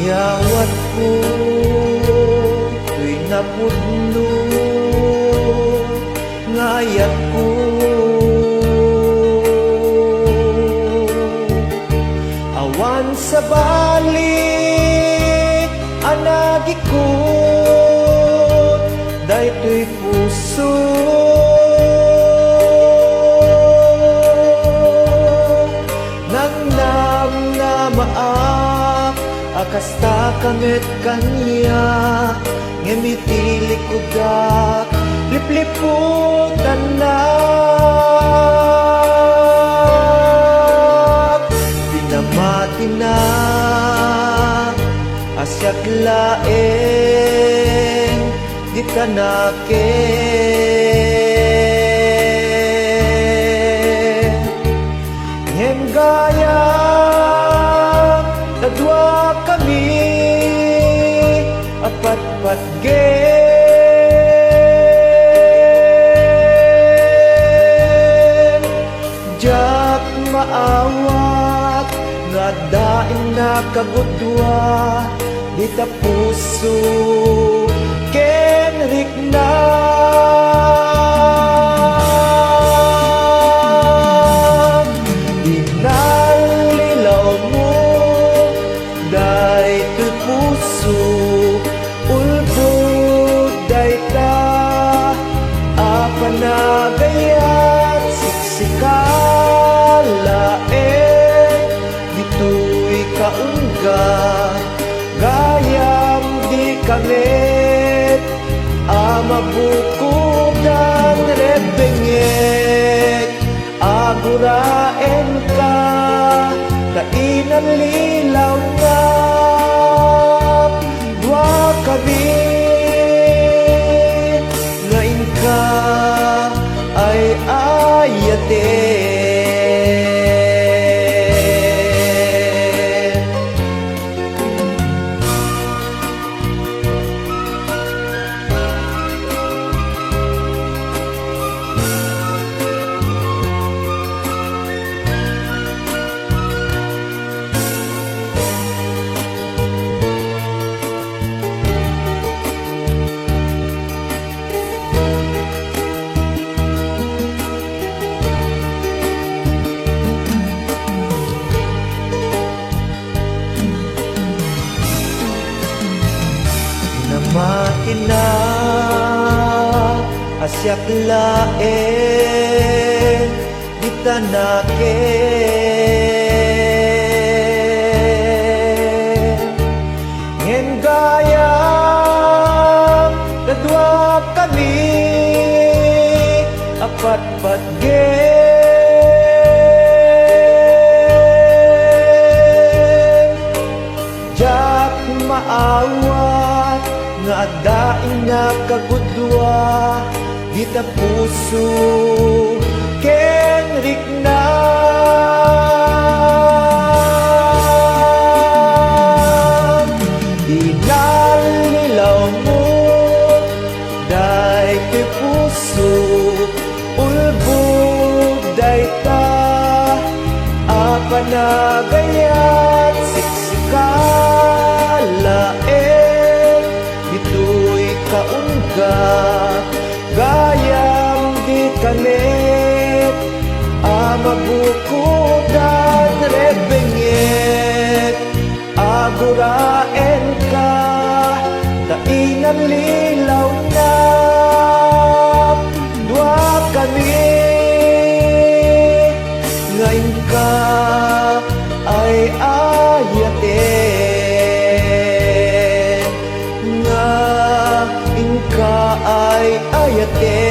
Yawat ko tuy napudno, ngayat ko awan sa balik anagikot daytoy puso. Nang namnamaak akasta kamet kanya ngemitili kudak lipliputan nak pinamati na asyak laeng di tanake ngem gaya kadwa kami apat-pat gen jak maawat nga daing nakagudwa di ta puso ken rikna. Dinalilaw mo daytoy puso ulbod dayta apanagayat siksikalaen ditoy kaungga gayam di kamet amabukudan rebengek aguraen ka kainan lilaw nga dua kami ngayon ka ay ayaten. Makina asyak laeng di tanake ngen gayam kadwa kami apat-pat gen jak maawat nga daing nakagudwa di ta puso ken rikna. Dinalilaw mo daytoy puso ulbod dayta apanagayat siksikalaen ditoy kaungga gayam di kamet amabukudan rebengek aguraen ka kainan lilaw na dua kami ngayon ka ay ayaten nga inka ay ayaten.